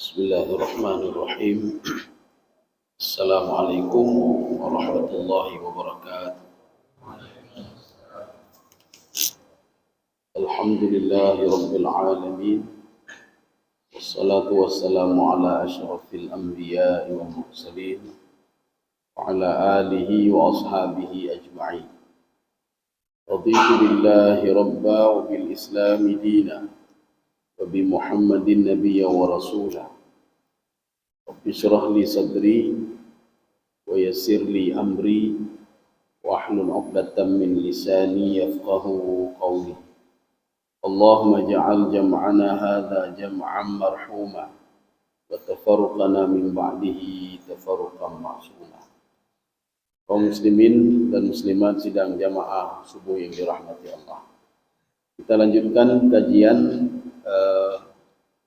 Bismillahirrahmanirrahim. Assalamualaikum warahmatullahi wabarakatuh. Alhamdulillahi rabbil alamin. Wassalatu wassalamu ala asyrafil anbiya'i wal mursalin wa ala alihi wa ashabihi ajma'in. Raditu billahi rabba wa bil islami dina wa bi Muhammadin nabiyya wa rasulah. Rabbi syrah li sadri wa yassir li amri wa hlul 'uqdatam min lisani yafqahu qawli. Allahumma ja'al jam'ana hadha jam'an marhuma wa tafarruqana min ba'dihi tafarruqan ma'suma. Kaum muslimin dan muslimat sidang jamaah subuh yang dirahmati Allah. Kita lanjutkan kajian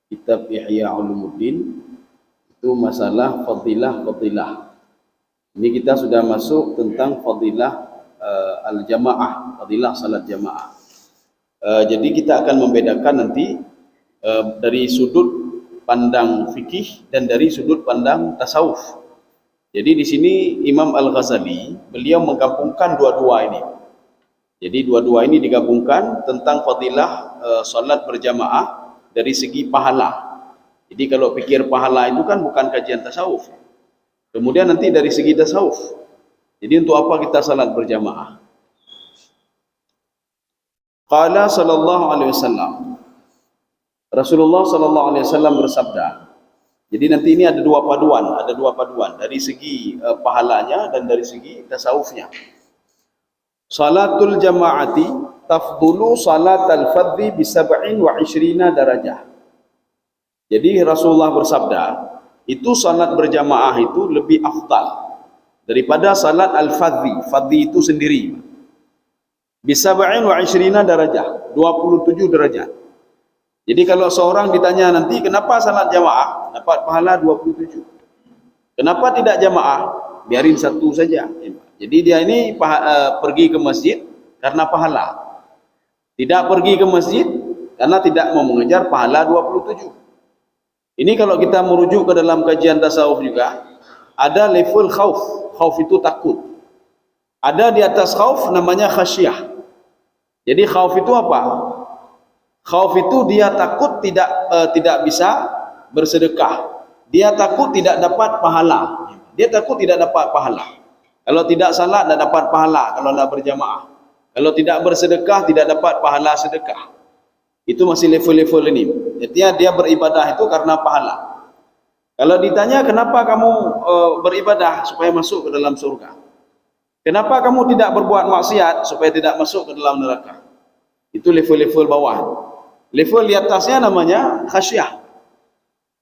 kitab Ihya Ulumuddin. Itu masalah fadilah. Ini kita sudah masuk tentang fadilah al-jamaah, fadilah salat jamaah. Jadi kita akan membedakan nanti dari sudut pandang fikih dan dari sudut pandang tasawuf. Jadi di sini Imam Al-Ghazali beliau menggabungkan dua-dua ini. Jadi dua-dua ini digabungkan tentang fadilah salat berjamaah dari segi pahala. Jadi kalau pikir pahala itu kan bukan kajian tasawuf. Kemudian nanti dari segi tasawuf. Jadi untuk apa kita salat berjamaah? Qala sallallahu alaihi wasallam. Rasulullah sallallahu alaihi wasallam bersabda. Jadi nanti ini ada dua paduan dari segi pahalanya dan dari segi tasawufnya. Salatul jamaati tafdulu salatal fardhi bi 27 darajah. Jadi Rasulullah bersabda, itu salat berjamaah itu lebih afdal daripada salat al-fardhi. Fardhi itu sendiri. Bi 27 darajah, 27 derajat. Jadi kalau seorang ditanya nanti kenapa salat jamaah dapat pahala 27? Kenapa tidak jamaah? Biarin satu saja. Jadi dia ini pergi ke masjid karena pahala. Tidak pergi ke masjid karena tidak mau mengejar pahala 27. Ini kalau kita merujuk ke dalam kajian tasawuf juga, ada level khauf. Khauf itu takut. Ada di atas khauf namanya khasyah. Jadi khauf itu apa? Khauf itu dia takut tidak bisa bersedekah. Dia takut tidak dapat pahala. Dia takut tidak dapat pahala. Kalau tidak salat tidak dapat pahala kalau tidak berjamaah. Kalau tidak bersedekah tidak dapat pahala sedekah. Itu masih level-level ini. Artinya dia beribadah itu karena pahala. Kalau ditanya kenapa kamu beribadah supaya masuk ke dalam surga? Kenapa kamu tidak berbuat maksiat supaya tidak masuk ke dalam neraka? Itu level-level bawah. Level di atasnya namanya khasyah.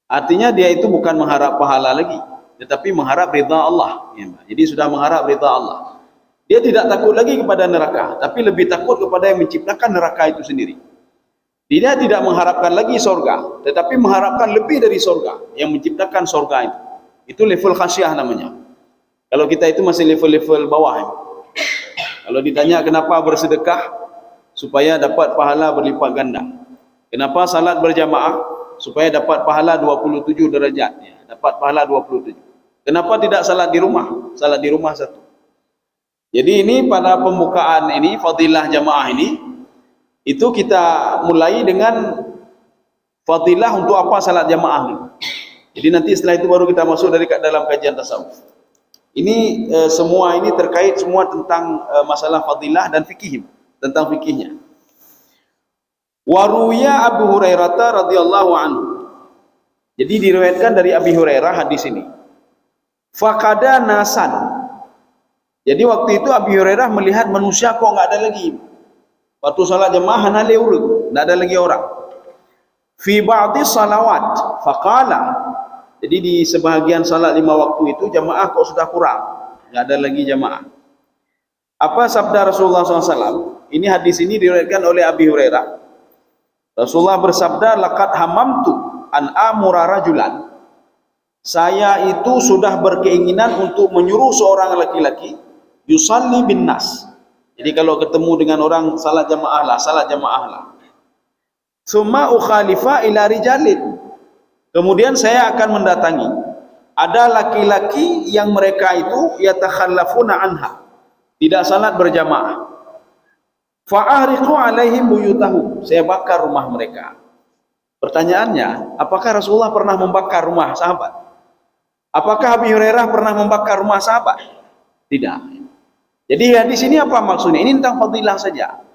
Artinya dia itu bukan mengharap pahala lagi, tetapi mengharap ridha Allah. Jadi sudah mengharap ridha Allah. Dia tidak takut lagi kepada neraka, tapi lebih takut kepada yang menciptakan neraka itu sendiri. Dia tidak mengharapkan lagi surga, tetapi mengharapkan lebih dari surga, yang menciptakan surga itu. Itu level khasyah namanya. Kalau kita itu masih level-level bawah. Kalau ditanya kenapa bersedekah, supaya dapat pahala berlipat ganda. Kenapa salat berjamaah, supaya dapat pahala 27 derajat. Dapat pahala 27. Kenapa tidak salat di rumah? Salat di rumah satu. Jadi ini pada pembukaan ini, fadilah jamaah ini, itu kita mulai dengan fadilah untuk apa salat jamaah. Jadi nanti setelah itu baru kita masuk dalam kajian tasawuf. Ini semua ini terkait semua tentang masalah fadilah dan fikih, tentang fikihnya. Waruya Abu Hurairah radhiyallahu anhu. Jadi diriwayatkan dari Abi Hurairah hadis ini. Faqada nasan. Jadi waktu itu Abi Hurairah melihat manusia kok enggak ada lagi. Waktu salat jemaah hanale urut, tidak ada lagi orang. Fi ba'di salawat faqala. Jadi di sebahagian salat 5 waktu itu jemaah kok sudah kurang, tidak ada lagi jemaah. Apa sabda Rasulullah SAW? Ini hadis ini diriwayatkan oleh Abi Hurairah. Rasulullah bersabda, laqad hamamtu an amura rajulan. Saya itu sudah berkeinginan untuk menyuruh seorang laki-laki yusalli bin nas. Jadi kalau ketemu dengan orang salat jamaah lah. Summa ukhalifa ila rijalin. Kemudian saya akan mendatangi, ada laki-laki yang mereka itu yatakhallafuna anha, tidak salat berjamaah. Fa'ahriqu alaihim buyutahum, saya bakar rumah mereka. Pertanyaannya, apakah Rasulullah pernah membakar rumah sahabat? Apakah Abu Hurairah pernah membakar rumah sahabat? Tidak. Jadi di sini apa maksudnya? Ini tentang fadilah saja.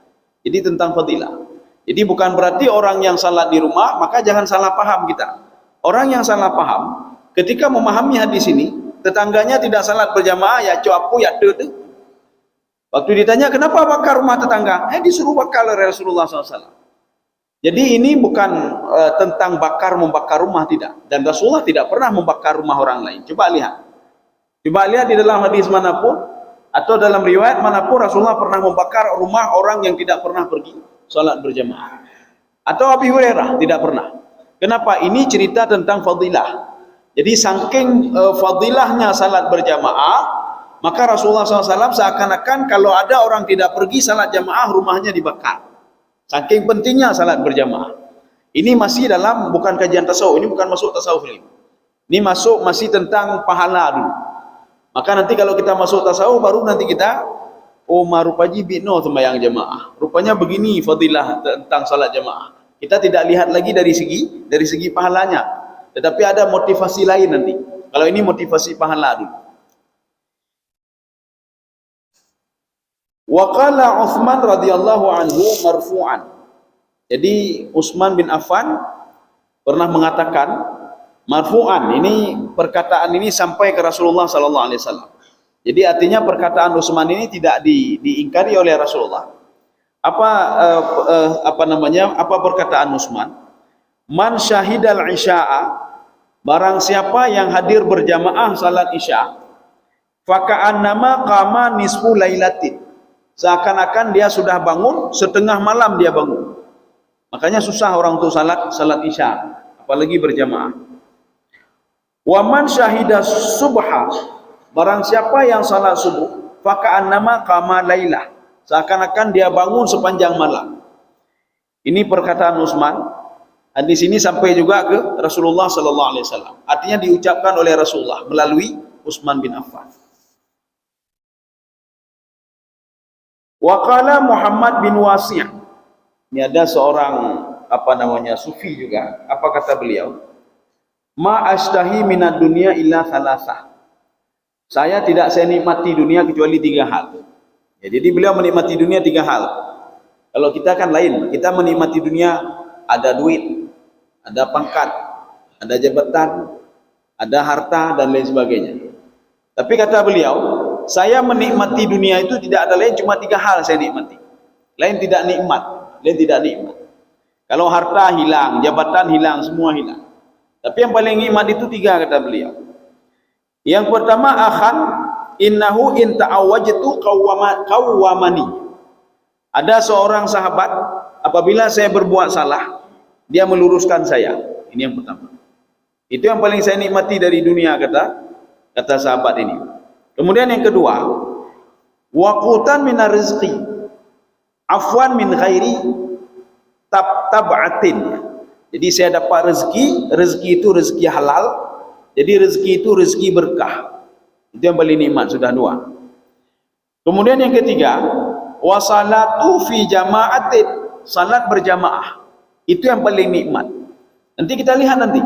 Jadi tentang fadilah. Jadi bukan berarti orang yang salat di rumah maka jangan salah paham kita. Orang yang salah paham ketika memahami hadis ini, tetangganya tidak salat berjamaah, ya cuapu ya tuh. Waktu ditanya kenapa bakar rumah tetangga, disuruh bakar oleh Rasulullah SAW. Jadi ini bukan tentang bakar membakar rumah, tidak. Dan Rasulullah tidak pernah membakar rumah orang lain. Coba lihat di dalam hadis manapun atau dalam riwayat manapun Rasulullah pernah membakar rumah orang yang tidak pernah pergi salat berjamaah. Atau Abu Hurairah tidak pernah. Kenapa? Ini cerita tentang fadilah. Jadi saking fadilahnya salat berjamaah, maka Rasulullah SAW seakan-akan kalau ada orang tidak pergi salat jamaah, rumahnya dibakar. Saking pentingnya salat berjamaah. Ini masih dalam, bukan kajian tasawuf, ini bukan masuk tasawuf ini. Ini masih tentang pahala dulu. Maka nanti kalau kita masuk tasawuf, baru nanti kita, rupaji bino sembahyang jamaah. Rupanya begini fadilah tentang salat jamaah. Kita tidak lihat lagi dari segi pahalanya, tetapi ada motivasi lain nanti. Kalau ini motivasi pahala dulu. Wa qala Utsman radhiyallahu anhu marfu'an. Jadi Utsman bin Affan pernah mengatakan marfu'an. Ini perkataan ini sampai ke Rasulullah sallallahu alaihi wasallam. Jadi artinya perkataan Utsman ini tidak diingkari oleh Rasulullah. Apa perkataan Utsman? Man syahidal isya'a, barang siapa yang hadir berjamaah salat isya, faka'annama qama nisfu lailatin, seakan-akan dia sudah bangun setengah malam dia bangun. Makanya susah orang untuk salat isya, apalagi berjamaah. Wa man syahida subha, barang siapa yang salat subuh, faka'annama qama lailah, seakan-akan dia bangun sepanjang malam. Ini perkataan Utsman. Hadis ini sampai juga ke Rasulullah sallallahu alaihi wasallam. Artinya diucapkan oleh Rasulullah melalui Utsman bin Affan. Wa qala Muhammad bin Wasi'. Ini ada seorang sufi juga. Apa kata beliau? Ma ashtahi minad dunya illa thalathah. Saya nikmati dunia kecuali 3 hal. Ya, jadi beliau menikmati dunia 3 hal. Kalau kita kan lain, kita menikmati dunia ada duit, ada pangkat, ada jabatan, ada harta dan lain sebagainya. Tapi kata beliau, saya menikmati dunia itu tidak ada lain, cuma 3 hal saya nikmati. Lain tidak nikmat. Kalau harta hilang, jabatan hilang, semua hilang. Tapi yang paling nikmat itu 3 kata beliau. Yang pertama, akhan innahu in ta'awwajtu qawwamani. Ada seorang sahabat, apabila saya berbuat salah, dia meluruskan saya. Ini yang pertama. Itu yang paling saya nikmati dari dunia, kata sahabat ini. Kemudian yang kedua, waqutan minar rizqi afwan min ghairi tab'atin. Jadi saya dapat rezeki itu rezeki halal. Jadi rezeki itu rezeki berkah. Itu yang paling nikmat, sudah 2. Kemudian yang ketiga, wasalatu fi jama'atin, salat berjamaah. Itu yang paling nikmat. Nanti kita lihat nanti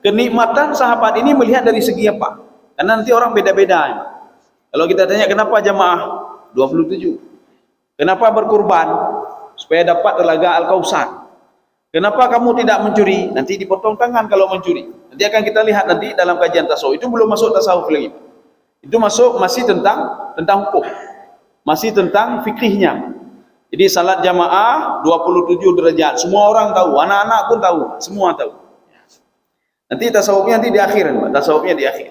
kenikmatan sahabat ini melihat dari segi apa? Karena nanti orang beda-beda. Kalau kita tanya kenapa jamaah 27, kenapa berkurban supaya dapat telaga Al-Kautsar, kenapa kamu tidak mencuri, nanti dipotong tangan kalau mencuri. Nanti akan kita lihat nanti dalam kajian tasawuf. Itu belum masuk tasawuf lagi. Itu masih tentang hukum, masih tentang fikihnya. Jadi salat jamaah 27 derajat, semua orang tahu, anak-anak pun tahu, semua tahu. Nanti tasawufnya di akhir, tasawufnya di akhir.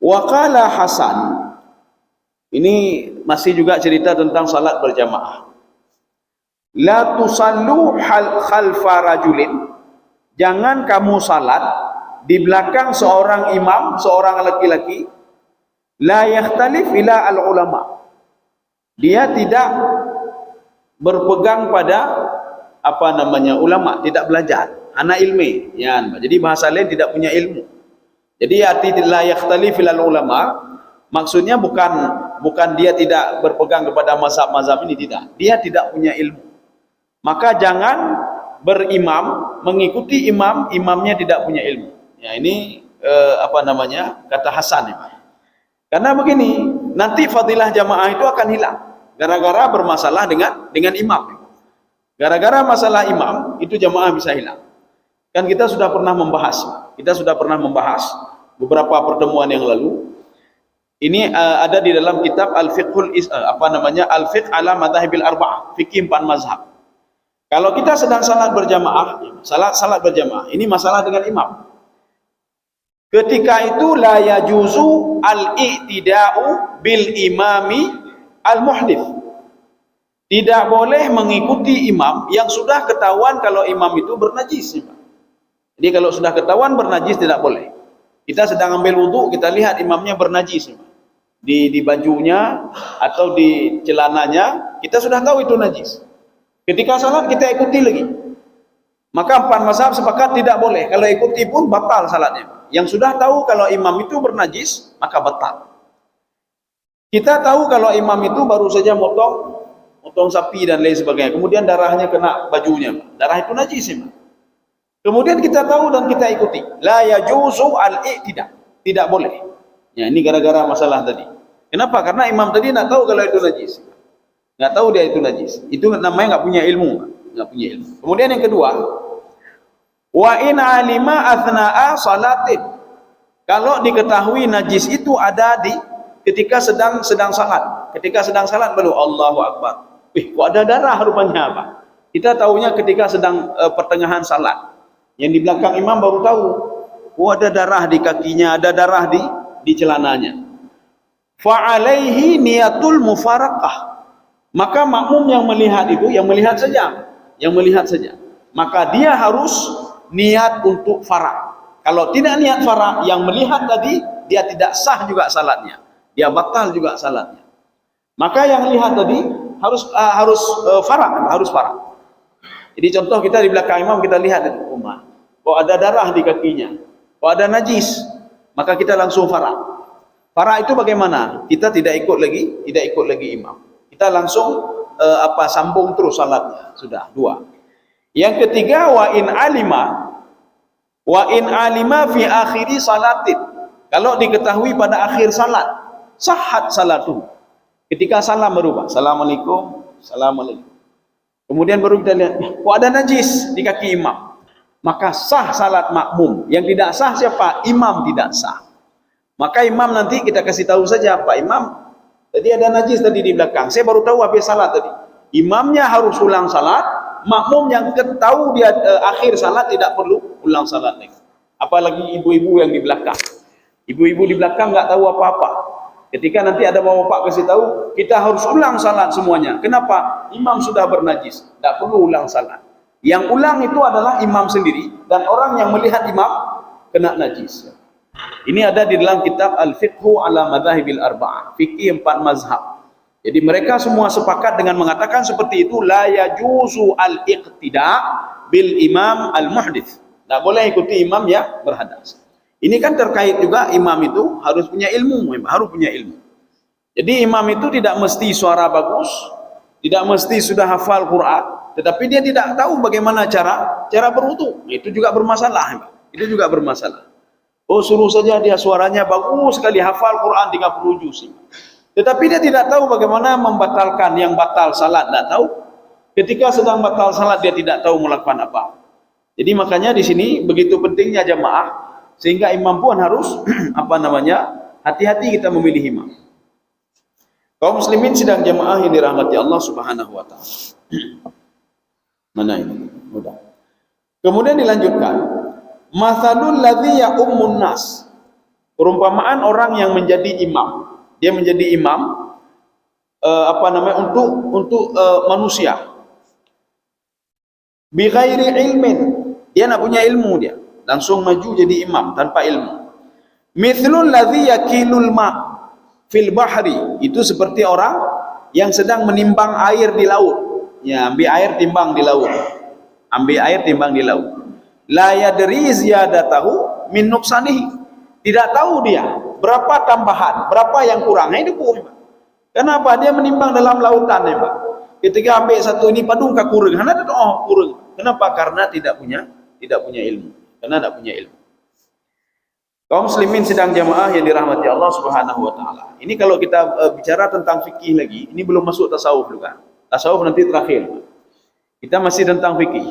Wa qala Hasan, ini masih juga cerita tentang salat berjamaah. La tusallu khalfa rajulin, jangan kamu salat di belakang seorang imam, seorang laki-laki, la yakhtalif ila al-ulama. Dia tidak berpegang pada ulama, tidak belajar. ana ilmi. Ya, jadi bahasa lain tidak punya ilmu. Jadi arti la yakhtalifil ulama maksudnya bukan dia tidak berpegang kepada mazhab-mazhab ini, tidak. Dia tidak punya ilmu. Maka jangan berimam mengikuti imamnya tidak punya ilmu. Ya, ini kata Hasan ya. Karena begini, nanti fadilah jamaah itu akan hilang gara-gara bermasalah dengan imam. Gara-gara masalah imam itu jamaah bisa hilang. Kan kita sudah pernah membahas beberapa pertemuan yang lalu. Ini ada di dalam kitab Al-Fiqh ala Madhahibil Arba'ah, fikih 4 mazhab. Kalau kita sedang salat berjamaah, ini masalah dengan imam. Ketika itu la yajuzu al-i'tida'u bil imami al-muhdits. Tidak boleh mengikuti imam yang sudah ketahuan kalau imam itu bernajis. Jadi kalau sudah ketahuan bernajis tidak boleh. Kita sedang ambil wudu, kita lihat imamnya bernajis. Di bajunya atau di celananya, kita sudah tahu itu najis. Ketika salat kita ikuti lagi. Maka 4 mazhab sepakat tidak boleh. Kalau ikuti pun batal salatnya. Yang sudah tahu kalau imam itu bernajis, maka batal. Kita tahu kalau imam itu baru saja motong sapi dan lain sebagainya. Kemudian darahnya kena bajunya. Darah itu najis. Kemudian kita tahu dan kita ikuti. La yajuzu al-i'tida. Tidak boleh. Ya, ini gara-gara masalah tadi. Kenapa? Karena imam tadi nak tahu kalau itu najis. Nggak tahu dia itu najis. Itu namanya nggak punya ilmu. Kemudian yang kedua, wa in alima athna'a salatin. Kalau diketahui najis itu ada ketika sedang salat. Ketika sedang salat baru Allahu Akbar. Kok ada darah rupanya apa? Kita tahunya ketika sedang pertengahan salat. Yang di belakang imam baru tahu. Ada darah di kakinya, ada darah di celananya. Fa'alaihi niyatul mufaraqah. Maka makmum yang melihat saja. Maka dia harus niat untuk faraq. Kalau tidak niat faraq, yang melihat tadi dia tidak sah juga salatnya. Dia batal juga salatnya. Maka yang lihat tadi harus faraq. Jadi contoh kita di belakang imam kita lihat kok ada darah di kakinya, kok ada najis, maka kita langsung faraq. Faraq itu bagaimana? Kita tidak ikut lagi imam. Kita langsung sambung terus salatnya. Sudah 2. Yang ketiga, wa in alima fi akhiri salatin. Kalau diketahui pada akhir salat, sahhat salatu. Ketika salam berubah, assalamualaikum. Kemudian baru kita lihat, kok ada najis di kaki imam. Maka sah salat makmum. Yang tidak sah siapa? Imam tidak sah. Maka imam nanti kita kasih tahu saja, Pak Imam, tadi ada najis tadi di belakang. Saya baru tahu habis salat tadi. Imamnya harus ulang salat. Makmum yang tahu dia akhir salat tidak perlu ulang salat lagi. Apalagi ibu-ibu yang di belakang. Ibu-ibu di belakang nggak tahu apa-apa. Ketika nanti ada bapak kasih tahu, kita harus ulang salat semuanya. Kenapa? Imam sudah bernajis, tidak perlu ulang salat. Yang ulang itu adalah imam sendiri dan orang yang melihat imam kena najis. Ini ada di dalam kitab Al-Fiqhu ala Madhahibil Arba'ah, fikih 4 mazhab. Jadi mereka semua sepakat dengan mengatakan seperti itu, la yajuzu al-iqtida' bil imam al-muhdits. Tidak boleh ikuti imam yang berhadas. Ini kan terkait juga imam itu harus punya ilmu. Jadi imam itu tidak mesti suara bagus, tidak mesti sudah hafal Quran, tetapi dia tidak tahu bagaimana cara berwudu. Itu juga bermasalah. Suruh saja dia suaranya bagus sekali, hafal Quran 30 juz. Tetapi dia tidak tahu bagaimana membatalkan yang batal salat, tidak tahu. Ketika sedang batal salat dia tidak tahu melakukan apa. Jadi makanya di sini begitu pentingnya jamaah, sehingga imam pun harus hati-hati kita memilih imam. Kaum muslimin sidang jamaah yang dirahmati Allah Subhanahu wa taala. Mana ini? Mudah. Kemudian dilanjutkan, mathalul ladzi ya'ummun nas. Perumpamaan orang yang menjadi imam. Dia menjadi imam untuk manusia. Bi ghairi ilmin. Dia enggak punya ilmu dia. Langsung maju jadi imam tanpa ilmu. Mithlul ladzi yakilul ma fil bahri. Itu seperti orang yang sedang menimbang air di laut. Ya, ambil air timbang di laut. la yadri ziyadatahu min nuqsanihi. Tidak tahu dia berapa tambahan, berapa yang kurang. Nah, itu pun. Kenapa? Dia menimbang dalam lautan ya, Pak. Ketika ambil satu ini padung ke kurang, karena kurang. Kenapa? Karena tidak punya ilmu. Karena tidak punya ilmu. Kaum muslimin sidang jamaah yang dirahmati Allah Subhanahu wa taala. Ini kalau kita bicara tentang fikih lagi, ini belum masuk tasawuf juga. Tasawuf nanti terakhir. Kita masih tentang fikih.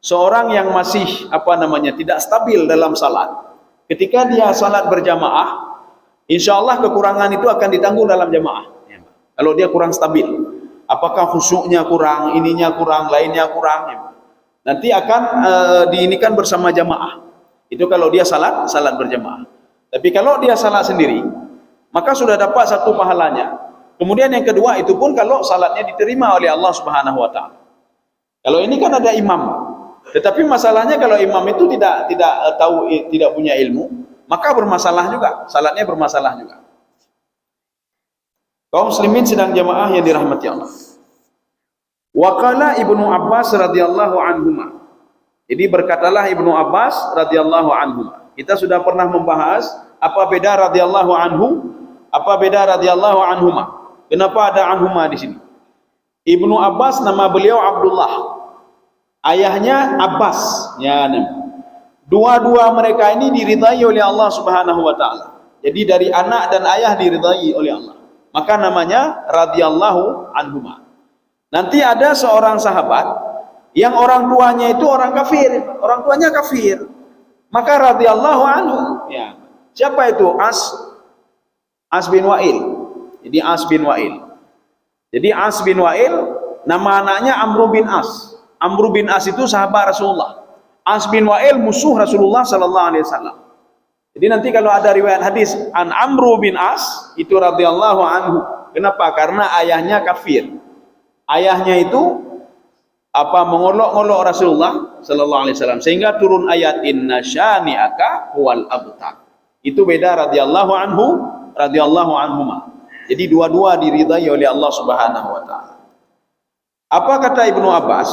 Seorang yang masih tidak stabil dalam salat, ketika dia salat berjamaah, insyaallah kekurangan itu akan ditanggung dalam jamaah. Kalau dia kurang stabil, apakah khusyuknya kurang, ininya kurang, lainnya kurang, nanti akan diinikan bersama jamaah. Itu kalau dia salat berjamaah. Tapi kalau dia salat sendiri, maka sudah dapat satu pahalanya. Kemudian yang kedua itu pun kalau salatnya diterima oleh Allah Subhanahu wa taala. Kalau ini kan ada imam. Tetapi masalahnya kalau imam itu tidak punya ilmu, maka bermasalah juga, salatnya bermasalah juga. Kaum muslimin sidang jamaah yang dirahmati Allah. Wa qala Ibnu Abbas radhiyallahu anhuma. Jadi berkatalah Ibnu Abbas radhiyallahu anhuma. Kita sudah pernah membahas apa beda radhiyallahu anhu, apa beda radhiyallahu anhuma. Kenapa ada anhuma di sini? Ibnu Abbas nama beliau Abdullah. Ayahnya Abbas. Ya, dua-dua mereka ini diridai oleh Allah Subhanahu wa taala. Jadi dari anak dan ayah diridai oleh Allah. Maka namanya radhiyallahu anhuma. Nanti ada seorang sahabat yang orang tuanya itu orang kafir, orang tuanya kafir. Maka radhiyallahu anhu. Ya. Siapa itu? As bin Wa'il. Jadi As bin Wa'il. Jadi As bin Wa'il nama anaknya Amr bin As. Amr bin As itu sahabat Rasulullah. As bin Wa'il musuh Rasulullah sallallahu alaihi wasallam. Jadi nanti kalau ada riwayat hadis an Amr bin As itu radhiyallahu anhu. Kenapa? Karena ayahnya kafir. Ayahnya itu mengolok-olok Rasulullah sallallahu alaihi wasallam sehingga turun ayat inna syani'aka huwal abtar. Itu beda radhiyallahu anhu, radhiyallahu anhuma. Jadi dua-dua diridai oleh Allah Subhanahu wa taala. Apa kata Ibnu Abbas?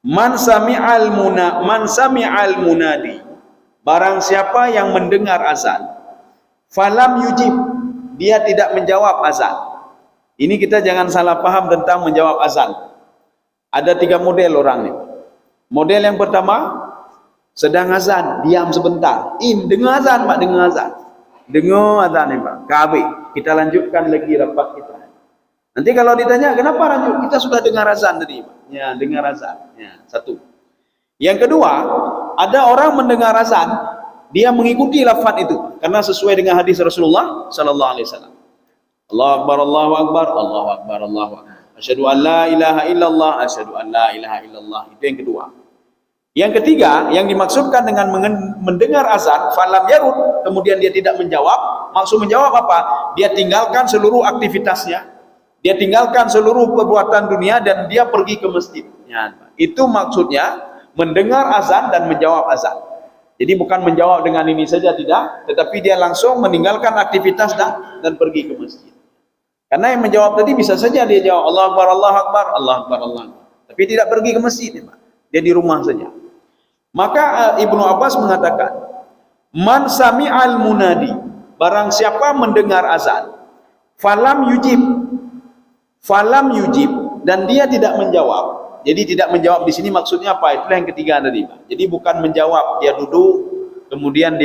Man sami'al munadi. Barang siapa yang mendengar azan, falam yujib, dia tidak menjawab azan. Ini kita jangan salah paham tentang menjawab azan. Ada 3 model orang ini. Model yang pertama, sedang azan, diam sebentar. Dengar azan, Pak, dengar azan. Dengar azan nih, Pak. KB, kita lanjutkan lagi rapat kita. Nanti kalau ditanya, kenapa lanjut? Kita sudah dengar azan tadi, Pak. Ya, dengar azan. Ya, satu. Yang kedua, ada orang mendengar azan, dia mengikuti lafaz itu karena sesuai dengan hadis Rasulullah sallallahu alaihi wasallam. Allahu akbar, Allahu akbar, Allahu akbar, Allahu akbar. Asyhadu an la ilaha illallah, asyhadu an la ilaha illallah. Itu yang kedua. Yang ketiga, yang dimaksudkan dengan mendengar azan, falam yarud, kemudian dia tidak menjawab. Maksud menjawab apa? Dia tinggalkan seluruh aktivitasnya. Dia tinggalkan seluruh perbuatan dunia dan dia pergi ke masjid. Ya, itu maksudnya mendengar azan dan menjawab azan. Jadi bukan menjawab dengan ini saja, tidak, tetapi dia langsung meninggalkan aktivitas dan pergi ke masjid. Karena yang menjawab tadi bisa saja dia jawab Allah Akbar, Allah Akbar, Allah Akbar, Allah Akbar. Tapi tidak pergi ke masjid, dia di rumah saja. Maka Ibnu Abbas mengatakan, man sami'al munadi, barang siapa mendengar azan, falam yujib, dan dia tidak menjawab. Jadi tidak menjawab di sini maksudnya apa? Itulah yang ketiga tadi, Pak. Jadi bukan menjawab, dia duduk, kemudian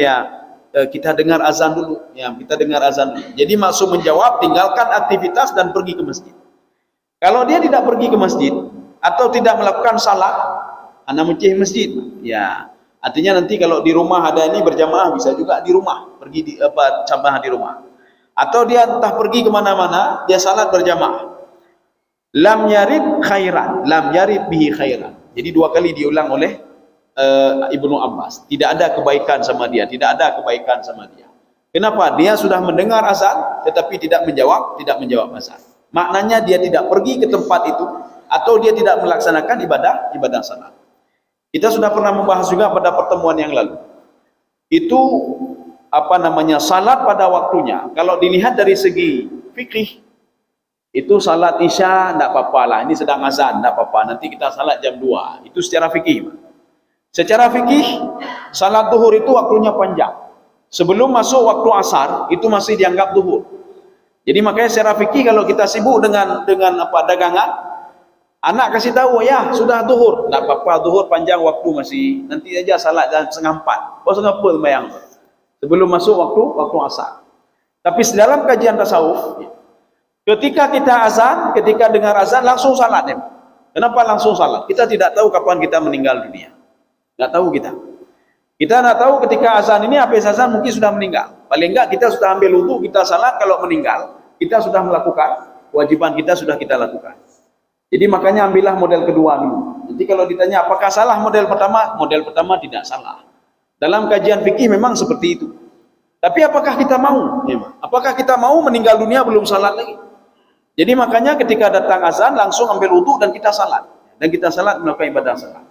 kita dengar azan dulu, ya, kita dengar azan dulu. Jadi maksud menjawab, tinggalkan aktivitas dan pergi ke masjid. Kalau dia tidak pergi ke masjid atau tidak melakukan salat, anak mencih masjid, ya, artinya nanti kalau di rumah ada ini berjamaah bisa juga di rumah, pergi jamaah di rumah. Atau dia entah pergi kemana-mana, dia salat berjamaah. Lam yarid khairan, lam yarid bihi khairan. Jadi 2 kali diulang oleh Ibnu Abbas. Tidak ada kebaikan sama dia, tidak ada kebaikan sama dia. Kenapa? Dia sudah mendengar azan tetapi tidak menjawab azan. Maknanya dia tidak pergi ke tempat itu atau dia tidak melaksanakan ibadah salat. Kita sudah pernah membahas juga pada pertemuan yang lalu. Itu salat pada waktunya. Kalau dilihat dari segi fikih, itu salat isya tidak apa-apa lah, ini sedang azan tidak apa-apa, nanti kita salat jam 2. Itu secara fikih. Secara fikih, salat zuhur itu waktunya panjang. Sebelum masuk waktu asar, itu masih dianggap zuhur. Jadi makanya secara fikih kalau kita sibuk dengan dagangan, anak kasih tahu, ya sudah zuhur. Nak apa-apa, zuhur panjang waktu masih. Nanti aja salat jam 3:30. Oh, 3:30 sembahyang. Sebelum masuk waktu asar. Tapi dalam kajian tasawuf, ketika kita azan, ketika dengar azan langsung salat ya. Kenapa langsung salat? Kita tidak tahu kapan kita meninggal dunia. Tidak tahu kita. Kita tidak tahu ketika azan ini habis azan mungkin sudah meninggal. Paling enggak kita sudah ambil wudu, kita salat, kalau meninggal kita sudah melakukan kewajiban kita, sudah kita lakukan. Jadi makanya ambillah model kedua dulu. Jadi kalau ditanya apakah salah model pertama tidak salah. Dalam kajian fikih memang seperti itu. Tapi apakah kita mau? Apakah kita mau meninggal dunia belum salat lagi? Jadi makanya ketika datang azan langsung ambil wudu dan kita salat. Dan kita salat melakukan ibadah salat.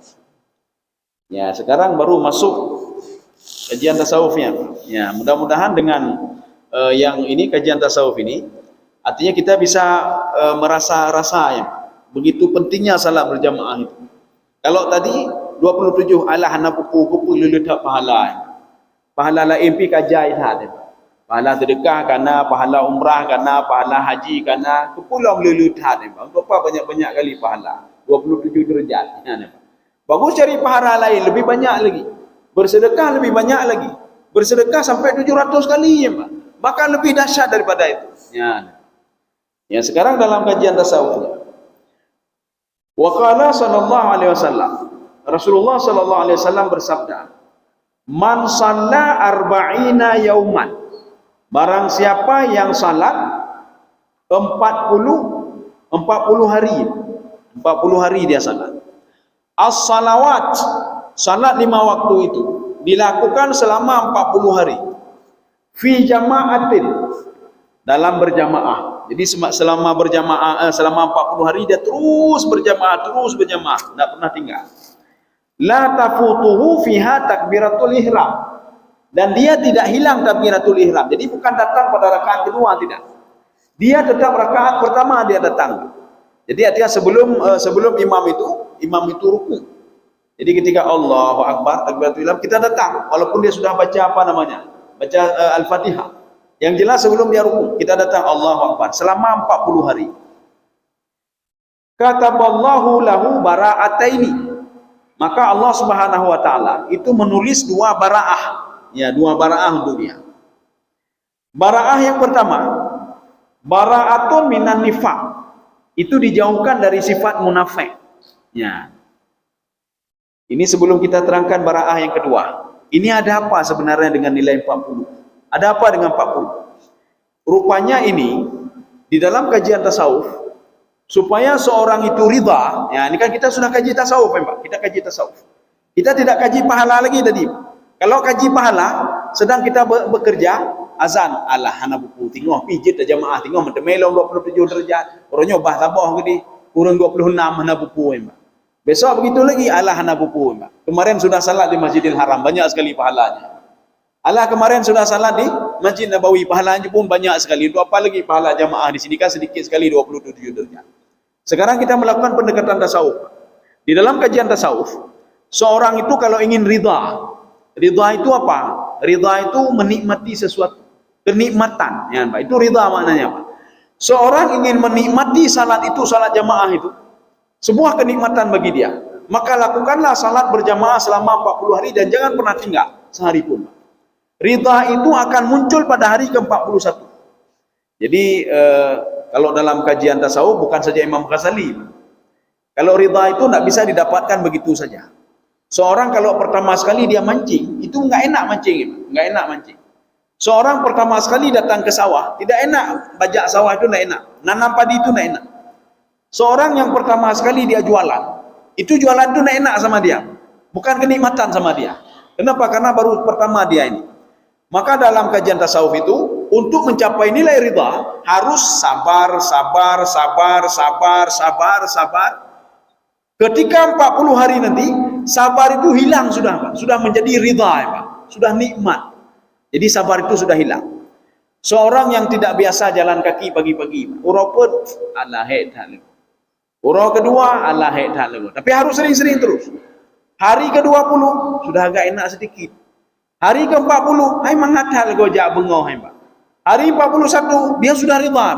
Ya, sekarang baru masuk kajian tasawufnya. Ya, mudah-mudahan dengan yang ini kajian tasawuf ini, artinya kita bisa merasa-rasa ya, begitu pentingnya salat berjamaah itu. Kalau tadi 27 alah napupu lulutak pahala. Pahala lain pi kajai dah. Pahala sedekah kana, pahala umrah kana, pahala haji kana, kepulang lulutak ni. Untuk apa banyak-banyak kali pahala? 27 derajat. Bagus cari pahala lain lebih banyak lagi. Bersedekah lebih banyak lagi. Bersedekah sampai 700 kali ya, Pak. Bahkan lebih dahsyat daripada itu. Ya. Ya, sekarang dalam kajian tasawuf. Wa qala sallallahu alaihi wasallam. Rasulullah sallallahu alaihi wasallam bersabda, "Man shalla arba'ina yauman." Barang siapa yang salat 40 hari. 40 hari dia salat. As-salawat, salat 5 waktu itu dilakukan selama 40 hari. Fi jama'atin, dalam berjamaah. Jadi selama berjamaah, selama 40 hari dia terus berjamaah, tidak pernah tinggal. La tafutuhu fiha takbiratul ihram, dan dia tidak hilang takbiratul ihram. Jadi bukan datang pada rakaat kedua, tidak. Dia tetap rakaat pertama dia datang. Jadi artinya sebelum imam itu ruku. Jadi ketika Allahu Akbar takbiratul ihram kita datang, walaupun dia sudah baca baca Al-Fatihah. Yang jelas sebelum dia ruku kita datang Allahu Akbar selama 40 hari. Kataballahu lahu bara'ataini. Maka Allah Subhanahu wa taala itu menulis 2 bara'ah. Ya, 2 bara'ah untuk dia. Bara'ah yang pertama, bara'atun minan nifaq. Itu dijauhkan dari sifat munafik. Ya. Ini sebelum kita terangkan bara'ah yang kedua. Ini ada apa sebenarnya dengan nilai 40? Ada apa dengan 40? Rupanya ini di dalam kajian tasawuf, supaya seorang itu ridha. Ya, ini kan kita sudah kaji tasawuf, Pak. Kita kaji tasawuf. Kita tidak kaji pahala lagi tadi. Kalau kaji pahala, sedang kita bekerja, azan, alah hana buku tengok pijit jamaah tengok mentemelong 27 derajat. Orangnya bah tabah gini, kurang 26 hana buku, Pak. Besok begitu lagi, alah hana buku, Pak. Kemarin sudah salat di Masjidil Haram, banyak sekali pahalanya. Alah kemarin sudah salat di Masjid Nabawi, pahalanya pun banyak sekali. Itu apa lagi pahala jamaah di sini kan sedikit sekali 27 derajat. Sekarang kita melakukan pendekatan tasawuf. Di dalam kajian tasawuf, seorang itu kalau ingin ridha itu apa? Ridha itu menikmati sesuatu, kenikmatan. Ya, Pak. Itu ridha maknanya, Pak. Seorang ingin menikmati salat itu, salat jamaah itu, sebuah kenikmatan bagi dia. Maka lakukanlah salat berjamaah selama 40 hari dan jangan pernah tinggal sehari pun. Ridha itu akan muncul pada hari ke-41. Jadi kalau dalam kajian tasawuf bukan saja Imam Ghazali. Kalau ridha itu tidak bisa didapatkan begitu saja. Seorang kalau pertama sekali dia mancing, itu nggak enak mancing. Seorang pertama sekali datang ke sawah, tidak enak, bajak sawah itu tidak enak, nanam padi itu tidak enak. Seorang yang pertama sekali dia jualan, itu jualan itu tidak enak sama dia, bukan kenikmatan sama dia. Kenapa? Karena baru pertama dia ini. Maka dalam kajian tasawuf itu, untuk mencapai nilai ridha harus sabar. Ketika 40 hari nanti, sabar itu hilang sudah, Pak. Sudah menjadi ridha, Pak. Sudah nikmat. Jadi sabar itu sudah hilang. Seorang yang tidak biasa jalan kaki pagi-pagi, urau pun Allah hed. Urau kedua Allah hed. Tapi harus sering-sering terus. Hari ke-20 sudah agak enak sedikit. Hari ke-40 hai mengatal gojak bengau hai Pak. Hari 41 dia sudah rida.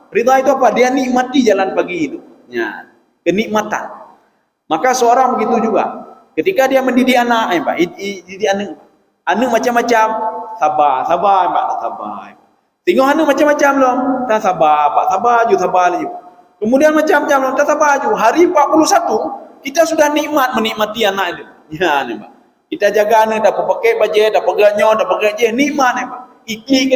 Rida itu apa? Dia nikmati jalan pagi itu. Ya, kenikmatan. Maka seorang begitu juga. Ketika dia mendidik anak, Pak, didik anak macam-macam, sabar, Pak, sabar. Tengok anak macam-macam loh, tak sabar, Pak, sabar je. Kemudian macam-macam loh, tak sabar je. Hari 41 kita sudah menikmati anak itu. Ya, nih, Pak. Kita jaga anak, dapat pakai baju, dapat ganyo, dapat gaji, nikmat nih, Pak. Ikli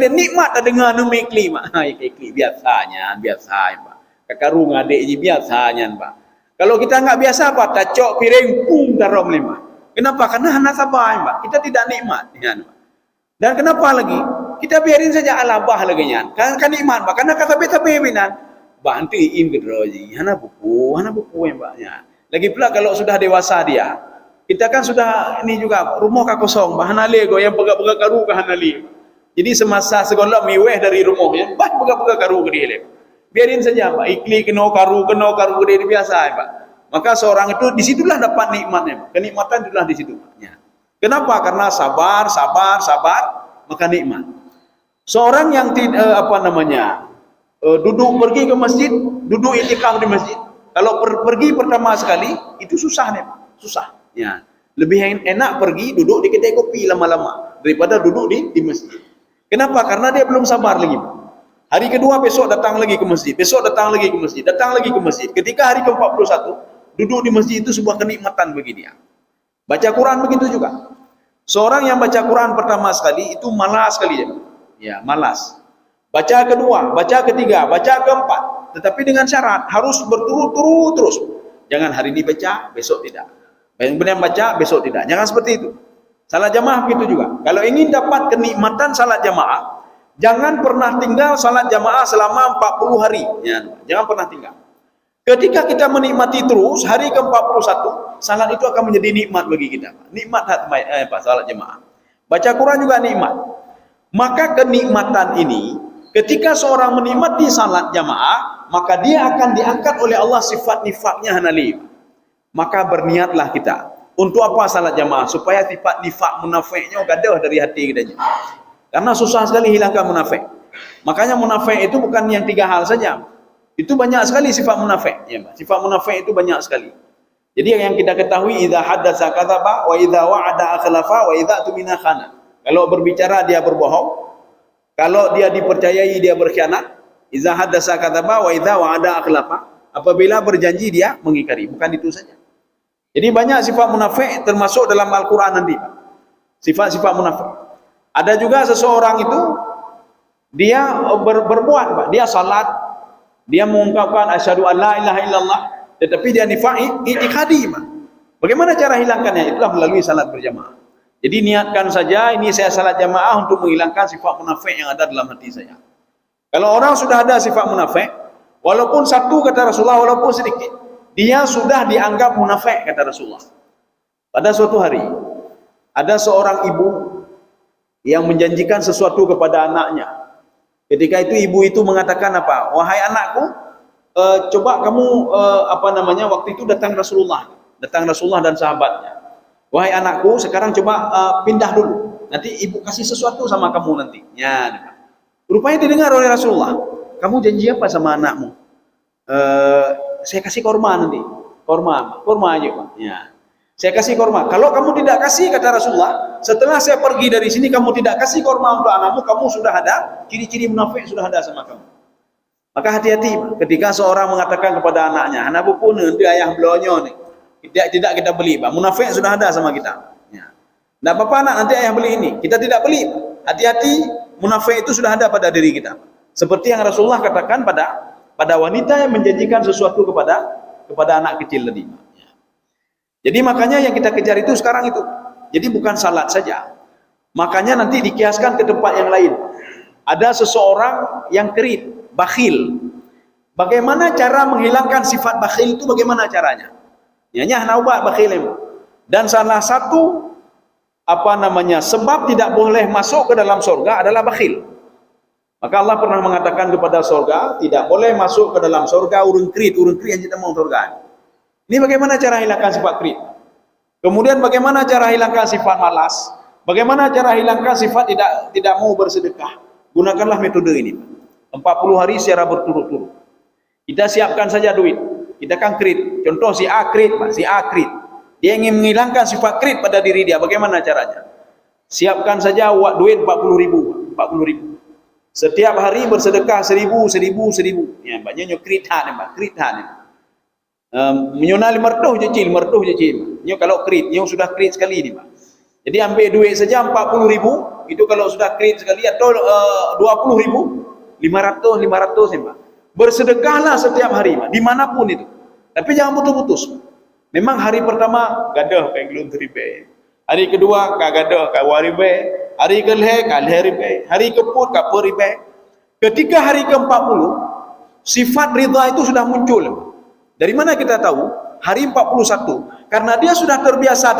nikmat tak dengar anak ikli, Pak. Ikli biasanya, Pak. Kakarung adik je biasanya, Pak. Kalau kita enggak biasa apa, tacok piring pung tarom lima. Kenapa? Karena anak sabar, Pak. Kita tidak nikmat, ya, Pak. Dan kenapa lagi? Kita biarin saja alabah lagi nya. Kan nikmat, Pak. Karena kata beta binan, bantiin gedroji. Hana buku ya, Pak. Ya. Lagi pula kalau sudah dewasa dia, kita kan sudah ini juga rumah kosong, bahan lego yang pegak-pegak karu ke hanali. Jadi semasa sekolah miweh dari rumahnya, bah pegak-pegak karu ke dia. Biarin saja, Pak. Ikli kena karu gede biasa, Pak. Maka seorang itu disitulah dapat nikmatnya, Pak. Kenikmatan itulah di situ. Ya. Kenapa? Karena sabar, maka nikmat. Seorang yang duduk pergi ke masjid, duduk itikaf di masjid. Kalau pergi pertama sekali itu susah nih, Pak. Susah. Ya. Lebih enak pergi duduk di kedai kopi lama-lama daripada duduk di masjid. Kenapa? Karena dia belum sabar lagi, Pak. Hari kedua besok datang lagi ke masjid, datang lagi ke masjid. Ketika hari ke-41, duduk di masjid itu sebuah kenikmatan bagi dia. Baca Quran begitu juga. Seorang yang baca Quran pertama sekali itu malas sekali dia. Ya, malas. Baca kedua, baca ketiga, baca keempat. Tetapi dengan syarat harus berturut-turut terus. Jangan hari ini baca, besok tidak. Kemudian baca, besok tidak. Jangan seperti itu. Salat jamaah begitu juga. Kalau ingin dapat kenikmatan salat jamaah, jangan pernah tinggal salat jamaah selama 40 hari. Ya, jangan pernah tinggal. Ketika kita menikmati terus, hari ke-41, salat itu akan menjadi nikmat bagi kita. Nikmat salat jamaah. Baca Quran juga nikmat. Maka kenikmatan ini, ketika seorang menikmati salat jamaah, maka dia akan diangkat oleh Allah sifat nifaknya hanali. Maka berniatlah kita. Untuk apa salat jamaah? Supaya sifat nifak munafiknya gadah dari hati kita. Karena susah sekali hilangkan munafik. Makanya munafik itu bukan yang 3 hal saja. Itu banyak sekali sifat munafik. Ya, sifat munafik itu banyak sekali. Jadi yang kita ketahui, idza haddatsa kadzaba wa idza wa'ada akhlafa wa idza tumina khana. Kalau berbicara dia berbohong. Kalau dia dipercayai dia berkhianat. Idza haddatsa kadzaba wa idza wa'ada akhlafa. Apabila berjanji dia mengingkari. Bukan itu saja. Jadi banyak sifat munafik termasuk dalam Al-Qur'an nanti. Sifat-sifat munafik. Ada juga seseorang itu dia berbuat, Pak. Dia salat, dia mengungkapkan asyhadu an la ilaha illallah, tetapi dia nifaq i'tiqadi, Pak. Bagaimana cara hilangkannya? Itulah melalui salat berjamaah. Jadi niatkan saja ini saya salat jamaah untuk menghilangkan sifat munafik yang ada dalam hati saya. Kalau orang sudah ada sifat munafik, walaupun satu kata Rasulullah, walaupun sedikit, dia sudah dianggap munafik kata Rasulullah. Pada suatu hari ada seorang ibu yang menjanjikan sesuatu kepada anaknya. Ketika itu ibu itu mengatakan apa? Wahai anakku, coba kamu waktu itu datang Rasulullah dan sahabatnya. Wahai anakku, sekarang coba pindah dulu. Nanti ibu kasih sesuatu sama kamu nanti. Ya, rupanya didengar oleh Rasulullah. Kamu janji apa sama anakmu? Saya kasih korma nanti. Korma aja, Pak. Ya. Saya kasih korma. Kalau kamu tidak kasih, kata Rasulullah, setelah saya pergi dari sini, kamu tidak kasih korma untuk anakmu, kamu sudah ada, ciri-ciri munafik sudah ada sama kamu. Maka hati-hati ketika seorang mengatakan kepada anaknya, anakku pun nanti ayah belonyo nih. Tidak kita beli, Pak. Munafik sudah ada sama kita. Ya. Tidak apa-apa anak, nanti ayah beli ini. Kita tidak beli. Hati-hati, munafik itu sudah ada pada diri kita. Seperti yang Rasulullah katakan pada wanita yang menjanjikan sesuatu kepada anak kecil tadi. Jadi makanya yang kita kejar itu sekarang itu. Jadi bukan salat saja. Makanya nanti dikiaskan ke tempat yang lain. Ada seseorang yang kerit, bakhil. Bagaimana cara menghilangkan sifat bakhil itu, bagaimana caranya? Nyanya naubat bakhil. Dan salah satu sebab tidak boleh masuk ke dalam surga adalah bakhil. Maka Allah pernah mengatakan kepada surga, tidak boleh masuk ke dalam surga urun krit yang kita mau surga. Ini bagaimana cara hilangkan sifat krit? Kemudian bagaimana cara hilangkan sifat malas? Bagaimana cara hilangkan sifat tidak mau bersedekah? Gunakanlah metode ini. 40 hari secara berturut-turut. Kita siapkan saja duit. Kita kan kredit. Contoh si A kredit, si A kredit. Dia ingin menghilangkan sifat kredit pada diri dia. Bagaimana caranya? Siapkan saja duit 40.000, 40.000. Setiap hari bersedekah 1.000. Ya, banyak kredit Pak, kredit menyonali mertuh je cil. Nyo kalau kredit, nyo sudah kredit sekali ni Pak. Jadi ambil duit saja 40.000, itu kalau sudah kredit sekali atau 20.000, 500 ni Pak. Bersedekahlah setiap hari Pak, dimanapun itu. Tapi jangan putus-putus. Memang hari pertama gadah kayak gelun teribe. Hari kedua kagadah ka waribe. Hari kelih ka leribe. Hari keput ka peribe. Ketika hari ke-40, sifat ridha itu sudah muncul. Dari mana kita tahu? Hari 41. Karena dia sudah terbiasa.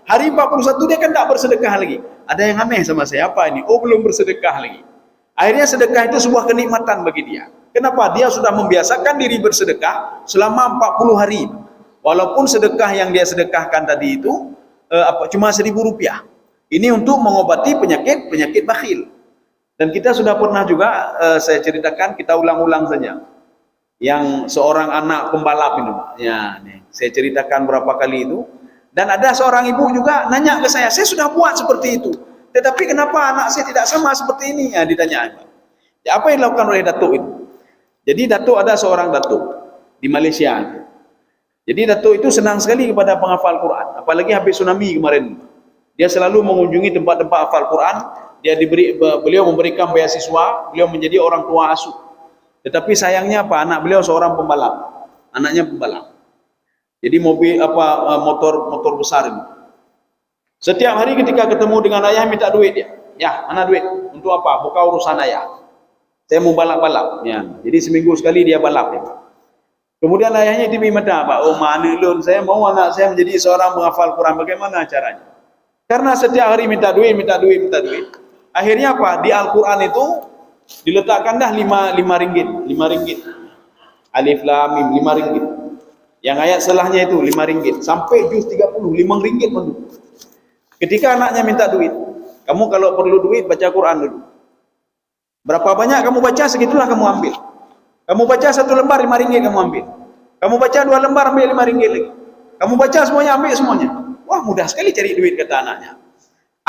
Hari 41 dia kan tak bersedekah lagi. Ada yang aneh sama saya, apa ini? Oh, belum bersedekah lagi. Akhirnya sedekah itu sebuah kenikmatan bagi dia. Kenapa? Dia sudah membiasakan diri bersedekah selama 40 hari. Walaupun sedekah yang dia sedekahkan tadi itu cuma Rp1.000. Ini untuk mengobati penyakit bakhil. Dan kita sudah pernah juga saya ceritakan, kita ulang-ulang saja. Yang seorang anak pembalap itu, ya, nih, saya ceritakan berapa kali itu. Dan ada seorang ibu juga nanya ke saya sudah buat seperti itu. Tetapi kenapa anak saya tidak sama seperti ini? Ya, ditanya. Ya, apa yang dilakukan oleh datuk itu? Jadi datuk ada seorang datuk di Malaysia. Jadi datuk itu senang sekali kepada penghafal Quran. Apalagi habis tsunami kemarin. Dia selalu mengunjungi tempat-tempat hafal Quran. Beliau memberikan beasiswa. Beliau menjadi orang tua asuh. Tetapi sayangnya apa? Anak beliau seorang pembalap. Anaknya pembalap. Jadi motor besar ini. Setiap hari ketika ketemu dengan ayah minta duit dia. Ya, mana duit? Untuk apa? Bukan urusan ayah. Saya mau balap-balap. Ya. Jadi seminggu sekali dia balap. Ya. Kemudian ayahnya tiba mata, Pak. Oh, mana lun? Saya mau anak saya menjadi seorang penghafal Quran. Bagaimana caranya? Karena setiap hari minta duit. Akhirnya apa? Di Al-Quran itu diletakkan dah 5 ringgit. Alif lam mim 5 ringgit. Yang ayat setelahnya itu 5 ringgit sampai juz 30 5 ringgit pun. Ketika anaknya minta duit, kamu kalau perlu duit baca Quran dulu. Berapa banyak kamu baca segitulah kamu ambil. Kamu baca 1 lembar 5 ringgit kamu ambil. Kamu baca 2 lembar ambil 5 ringgit lagi. Kamu baca semuanya ambil semuanya. Wah, mudah sekali cari duit kata anaknya.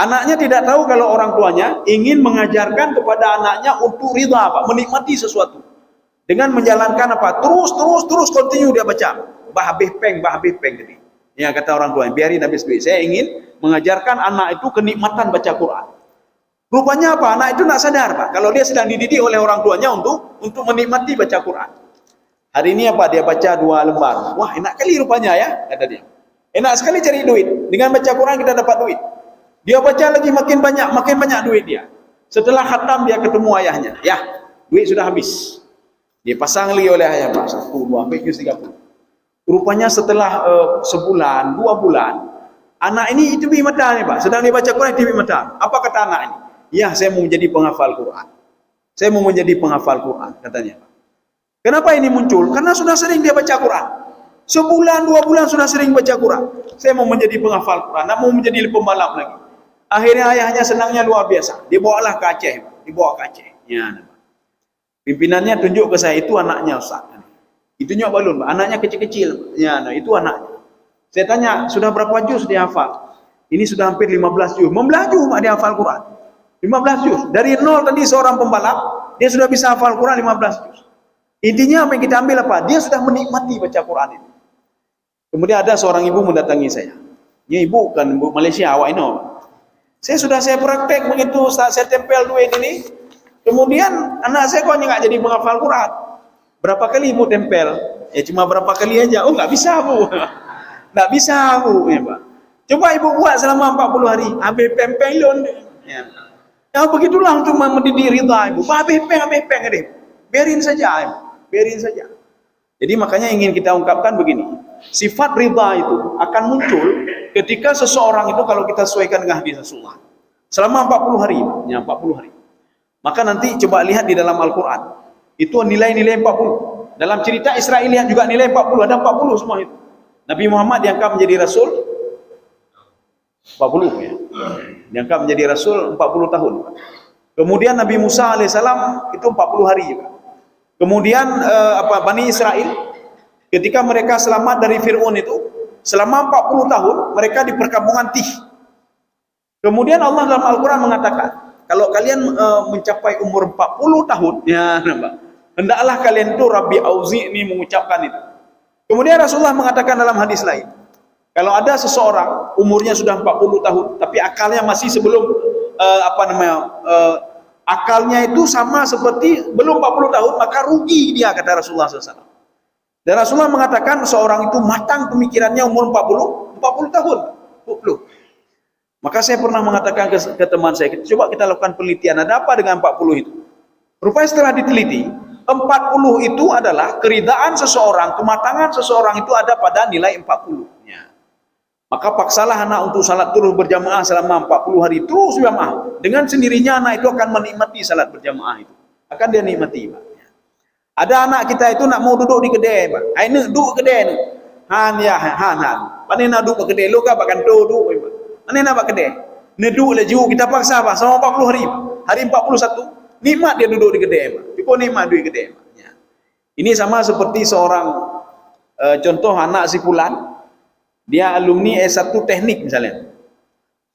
Anaknya tidak tahu kalau orang tuanya ingin mengajarkan kepada anaknya untuk ridha, Pak, menikmati sesuatu. Dengan menjalankan apa? Terus continue dia baca. Bah habis peng tadi. Ya kata orang tua, biarin habis duit. Saya ingin mengajarkan anak itu kenikmatan baca Quran. Rupanya apa? Anak itu nak sadar, Pak, kalau dia sedang dididik oleh orang tuanya untuk menikmati baca Quran. Hari ini apa? Dia baca 2 lembar. Wah, enak kali rupanya ya, kata dia. Enak sekali cari duit. Dengan baca Quran kita dapat duit. Dia baca lagi makin banyak duit dia. Setelah khatam dia ketemu ayahnya. Ya, duit sudah habis. Dia pasang lagi oleh ayah, Pak. 1, 2, sampai juz 30. Rupanya setelah sebulan, 2 bulan, anak ini itu tibi mata nih, Pak. Sedang dia baca Quran, tibi mata. Apa kata anak ini? Ya, saya mau menjadi penghafal Quran. Saya mau menjadi penghafal Quran, katanya, Pak. Kenapa ini muncul? Karena sudah sering dia baca Quran. Sebulan, 2 bulan sudah sering baca Quran. Saya mau menjadi penghafal Quran, nak mau menjadi pembalap lagi. Akhirnya ayahnya senangnya luar biasa. Dibawalah ke Aceh, Pak. Dibawa ke Aceh. Ya, pimpinannya tunjuk ke saya, itu anaknya Ustaz. Itu nyok balun, Pak. Anaknya kecil-kecil. Ya, nah, itu anaknya. Saya tanya, sudah berapa juz dia hafal? Ini sudah hampir 15 juz. Membelah juz, Pak, dia hafal Quran. 15 juz. Dari 0 tadi seorang pembalap, dia sudah bisa hafal Quran 15 juz. Intinya apa yang kita ambil apa? Dia sudah menikmati baca Quran itu. Kemudian ada seorang ibu mendatangi saya. Ya, ibu kan ibu Malaysia, awak ini. Saya praktek begitu, saya tempel duit ini. Kemudian anak saya kok nggak jadi menghafal Quran. Berapa kali ibu tempel? Ya cuma berapa kali aja. Oh, nggak bisa, Bu. Nggak bisa, Bu. Ya, Pak. Coba ibu buat selama 40 hari. Habis pempelon. Ya. Ya begitulah untuk mendidik ridha ibu. Habis peng deh. Biarin saja. Biarin saja. Jadi makanya ingin kita ungkapkan begini. Sifat ridha itu akan muncul ketika seseorang itu kalau kita sesuaikan dengan hadis Rasulullah. Selama 40 hari. Ya, 40 hari. Maka nanti coba lihat di dalam Al-Quran. Itu nilai-nilai 40. Dalam cerita Israiliyat juga nilai 40. Ada 40 semua itu. Nabi Muhammad diangkat menjadi Rasul 40 ya. Diangkat menjadi Rasul 40 tahun. Kemudian Nabi Musa alaihissalam itu 40 hari juga. Kemudian Bani Israel ketika mereka selamat dari Fir'aun itu, selama 40 tahun mereka di perkampungan Tih. Kemudian Allah dalam Al-Quran mengatakan, kalau kalian mencapai umur 40 tahun, ya, hendaklah kalian itu Rabbi Auzi'ni mengucapkan itu. Kemudian Rasulullah mengatakan dalam hadis lain, kalau ada seseorang umurnya sudah 40 tahun, tapi akalnya masih sebelum akalnya itu sama seperti belum 40 tahun, maka rugi dia, kata Rasulullah SAW. Dan Rasulullah mengatakan seorang itu matang pemikirannya umur 40 tahun. 40. Maka saya pernah mengatakan ke teman saya, coba kita lakukan penelitian, ada apa dengan 40 itu? Rupanya setelah diteliti, 40 itu adalah keridaan seseorang, kematangan seseorang itu ada pada nilai 40. Ya. Maka paksalah anak untuk salat terus berjamaah selama 40 hari terus berjamaah. Dengan sendirinya anak itu akan menikmati salat berjamaah itu. Akan dia nikmati, Pak. Ada anak kita itu nak mau duduk di kedai, Pak. Ai nak duduk kedai ni. Han ya han. Pane nak duduk ke kedai lu ka bakkan duduk, Pak. Mana nak buat kedai? Neduk laju kita paksa Pak selama 40 hari. Hari 41 nikmat dia duduk di kedai Pak. Cukup nikmat duduk di kedai Pak. Ya. Ini sama seperti seorang contoh anak si Fulan, dia alumni S1 teknik misalnya.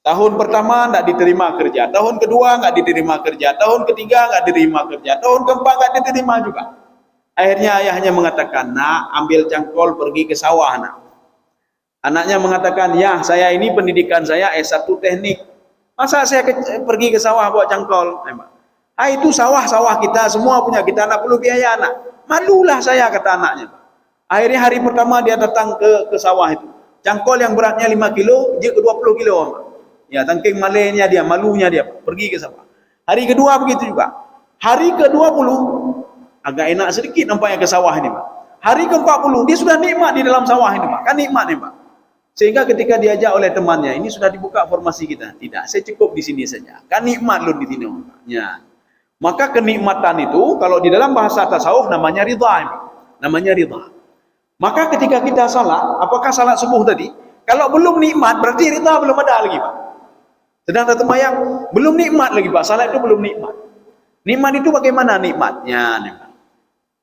Tahun pertama enggak diterima kerja, tahun kedua enggak diterima kerja, tahun ketiga enggak diterima kerja, tahun keempat enggak diterima juga. Akhirnya ayahnya mengatakan, "Nak, ambil cangkol pergi ke sawah, nak." Anaknya mengatakan, "Ya, saya ini pendidikan saya S1 teknik. Masa saya pergi ke sawah buat cangkol?" Itu sawah-sawah kita, semua punya kita, nak perlu biaya anak. Malulah saya, kata anaknya. Akhirnya hari pertama dia datang ke sawah itu. Cangkol yang beratnya 5 kilo, dia ke 20 kilo. Ya, tangking malainya dia, malunya dia, pergi ke sawah. Hari kedua begitu juga. Hari ke-20, agak enak sedikit nampaknya ke sawah ini, Pak. Hari ke-40, dia sudah nikmat di dalam sawah ini, Pak. Kan nikmat nih, Pak. Sehingga ketika diajak oleh temannya, ini sudah dibuka formasi kita. Tidak, saya cukup di sini saja. Kan nikmat lu di sini. Ya. Maka kenikmatan itu, kalau di dalam bahasa tasawuf namanya ridha. Namanya ridha. Maka ketika kita salat, apakah salat subuh tadi? Kalau belum nikmat, berarti ridha belum ada lagi, Pak. Sedang tertemayang, belum nikmat lagi, Pak. Salat itu belum nikmat. Nikmat itu bagaimana nikmatnya?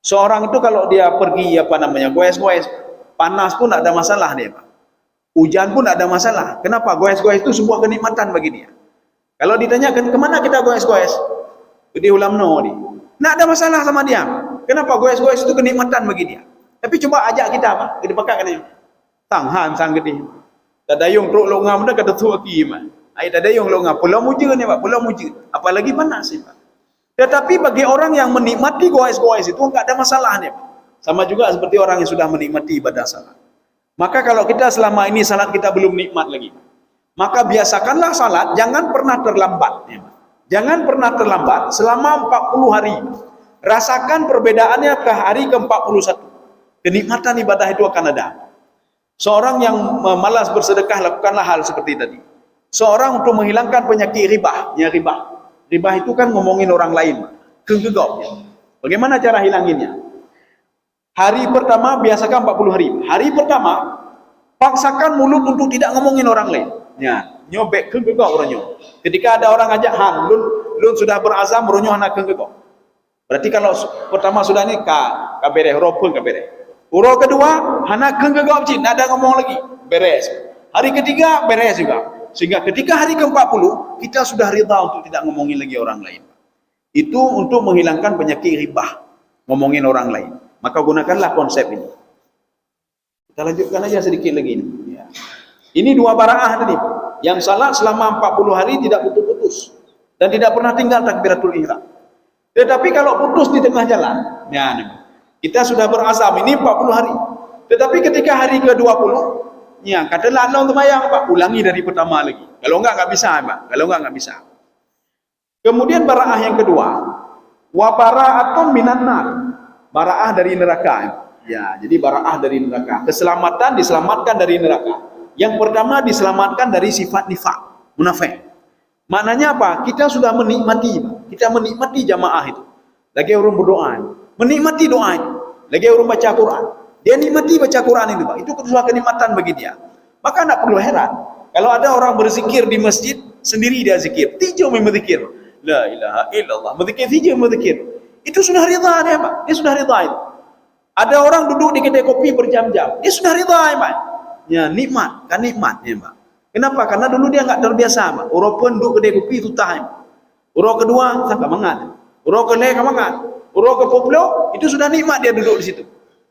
Seorang itu kalau dia pergi goes-goes, panas pun tidak ada masalah dia, Pak. Hujan pun tidak ada masalah. Kenapa? Goes-goes itu sebuah kenikmatan bagi dia. Kalau ditanyakan kemana kita goes-goes, di ulam no ni, tidak ada masalah sama dia. Kenapa? Goes-goes itu kenikmatan bagi dia. Tapi coba ajak kita, Pak, kita pakai kan tanghan sang gede. Tadayung truk longam dah kata tu aki, Pak. Ai tadayung longam pulau mujur ni, Pak, pulau mujur. Apalagi panas sih, Pak. Tetapi bagi orang yang menikmati goes-goes itu enggak ada masalahnya, Pak. Sama juga seperti orang yang sudah menikmati ibadah salat. Maka kalau kita selama ini salat kita belum nikmat lagi, maka biasakanlah salat jangan pernah terlambat, ya, Pak. Jangan pernah terlambat selama 40 hari. Rasakan perbedaannya ke hari ke-41. Kenikmatan ibadah itu akan ada. Seorang yang malas bersedekah, lakukanlah hal seperti tadi. Seorang untuk menghilangkan penyakit ribah, ya ribah. Ribah itu kan ngomongin orang lain, kegegok. Ya. Bagaimana cara hilanginnya? Hari pertama biasakan 40 hari. Hari pertama paksakan mulut untuk tidak ngomongin orang lain. Ya, nyobek kegegok orangnya. Ketika ada orang ajak, "Han, lun sudah berazam meronyoh anak kegegok." Berarti kalau pertama sudah ni kabere ropun kabere. Uro kedua, anak kegegok cik, tidak ada ngomong lagi, beres. Hari ketiga beres juga. Sehingga ketika hari ke-40 kita sudah rida untuk tidak ngomongin lagi orang lain. Itu untuk menghilangkan penyakit ribah, ngomongin orang lain. Maka gunakanlah konsep ini. Kita lanjutkan aja sedikit lagi ini. Ya. Ini dua baraah tadi, yang salat selama 40 hari tidak putus-putus dan tidak pernah tinggal takbiratul ihram. Tetapi kalau putus di tengah jalan, ya, kita sudah berazam ini 40 hari. Tetapi ketika hari ke-20, ya, katalah Allah terbayang, Pak, ulangi dari pertama lagi. Kalau enggak bisa, Pak. Kalau enggak bisa. Kemudian baraah yang kedua, wa bara'atun minan nar. Baraah dari neraka. Ya, jadi baraah dari neraka. Keselamatan, diselamatkan dari neraka. Yang pertama diselamatkan dari sifat nifaq, munafik. Maknanya apa? Kita sudah menikmati, kita menikmati jamaah itu. Lagi orang berdoa, menikmati doa, lagi orang baca Quran. Dia nikmati baca Quran itu, Pak. Itu sebuah kenikmatan bagi dia. Maka tidak perlu heran kalau ada orang berzikir di masjid sendiri, dia zikir, tijau memang berzikir, la ilaha illallah, berzikir tijau berzikir. Itu sudah ridha dia, Pak. Dia sudah ridha itu. Ada orang duduk di kedai kopi berjam-jam, dia sudah ridha ya, Pak. Ya, nikmat, kan nikmat ya, Pak. Kenapa? Karena dulu dia enggak terbiasa, Pak. Orang pun duduk kedai kopi itu tahan. Orang kedua tak mangat. Orang kelek mangat. Orang ke Poplo itu sudah nikmat dia duduk di situ.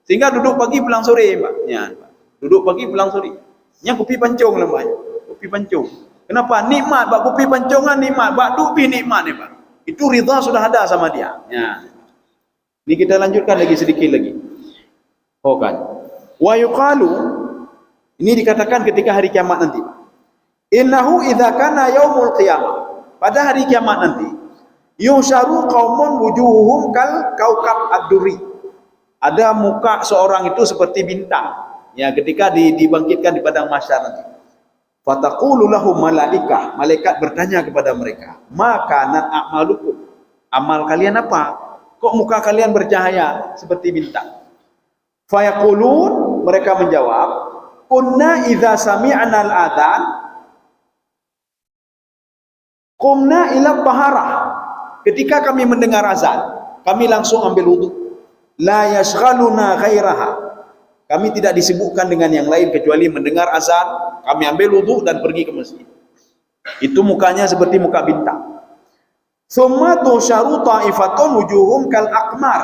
Sehingga duduk pagi pulang sore, Pak. Ya, Pak. Duduk pagi pulang sore. Nya kopi pancung lah, Pak. Kopi pancung. Kenapa? Nikmat, Pak. Kopi pancongan nikmat, Pak. Dupi nikmat ya, Pak. Itu ridha sudah ada sama dia. Ya. Ini kita lanjutkan lagi sedikit lagi. Oh kan. Wa yuqalu, ini dikatakan ketika hari kiamat nanti. Innahu idza kana yaumul qiyamah. Pada hari kiamat nanti, yusharu qaumun wujuhuhum kal kaukab ad-durri. Ada muka seorang itu seperti bintang. Ya, ketika dibangkitkan di padang mahsyar nanti. Fataqulu lahum malaikah, malaikat bertanya kepada mereka, "Ma kanat a'malukum?" Amal kalian apa? Kok muka kalian bercahaya seperti bintang? Fayaqulun, mereka menjawab, "Kunna idza sami'na al-adzan qumna ila taharah." Ketika kami mendengar azan, kami langsung ambil wudu. La yashghaluna ghairaha. Kami tidak disibukkan dengan yang lain kecuali mendengar azan, kami ambil wudu dan pergi ke masjid. Itu mukanya seperti muka bintang. Tsumma tusharu ta'ifatun wujuhum kal aqmar.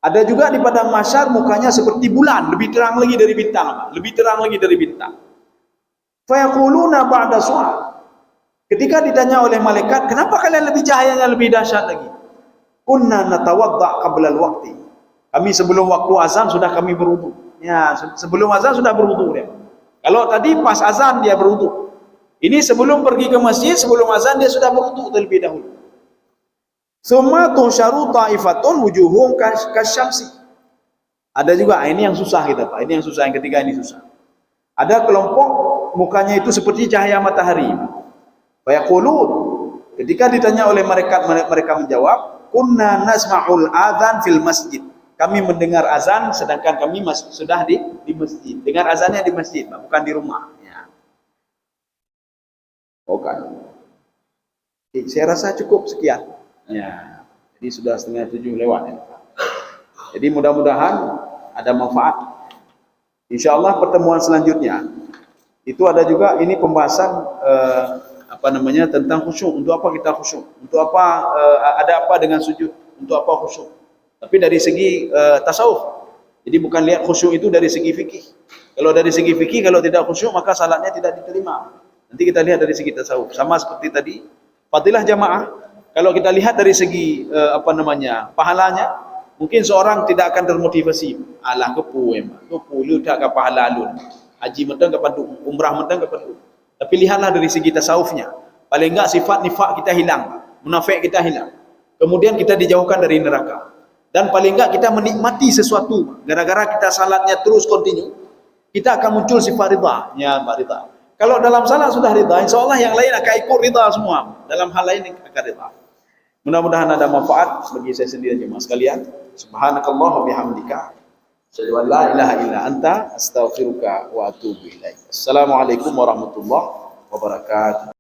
Ada juga di padang mahsyar mukanya seperti bulan, lebih terang lagi dari bintang, lebih terang lagi dari bintang. Fa yaquluna ba'da su'al. Ketika ditanya oleh malaikat, kenapa kalian lebih cahayanya lebih dahsyat lagi? Kunna natawadda qabla al-waqti. Kami sebelum waktu azan sudah kami berwudu. Ya, sebelum azan sudah berwudu dia. Kalau tadi pas azan dia berwudu. Ini sebelum pergi ke masjid, sebelum azan dia sudah berwudu terlebih dahulu. Summa tusharu ta'ifatun wujuhum kasyamsi. Ada juga, ini yang susah kita, Pak. Ini yang susah, yang ketiga ini susah. Ada kelompok mukanya itu seperti cahaya matahari. Fayaqulun, ketika ditanya oleh mereka menjawab, kunna nasma'ul adzan fil masjid. Kami mendengar azan sedangkan kami sudah di masjid. Dengar azannya di masjid, bukan di rumah. Ya. Oke. Saya rasa cukup sekian. Ya. Jadi sudah 6:30 lewat. Ya. Jadi mudah-mudahan ada manfaat. Insyaallah pertemuan selanjutnya itu ada juga ini pembahasan tentang khusyuk. Untuk apa kita khusyuk? Untuk apa ada apa dengan sujud? Untuk apa khusyuk? Tapi dari segi tasawuf. Jadi bukan lihat khusyuk itu dari segi fikih. Kalau dari segi fikih, kalau tidak khusyuk maka salatnya tidak diterima. Nanti kita lihat dari segi tasawuf. Sama seperti tadi, fadilah jamaah. Kalau kita lihat dari segi pahalanya, mungkin seorang tidak akan termotivasi. Alah kepu lu tak ke pahala lu. Haji mentang ke pandu, umrah mentang ke pandu. Tapi lihatlah dari segi tasawufnya. Paling enggak sifat nifak kita hilang, munafik kita hilang. Kemudian kita dijauhkan dari neraka. Dan paling enggak kita menikmati sesuatu. Gara-gara kita salatnya terus continue, kita akan muncul sifat ridha. Ya, ridha. Kalau dalam salat sudah ridha, insyaallah yang lain akan ikut ridha semua. Dalam hal lain akan ridha. Mudah-mudahan ada manfaat bagi saya sendiri jemaah sekalian. Subhanakallah wa bihamdika, asyhadu an la ilaha illa anta, astaghfiruka wa atubu ilaik. Assalamualaikum warahmatullahi wabarakatuh.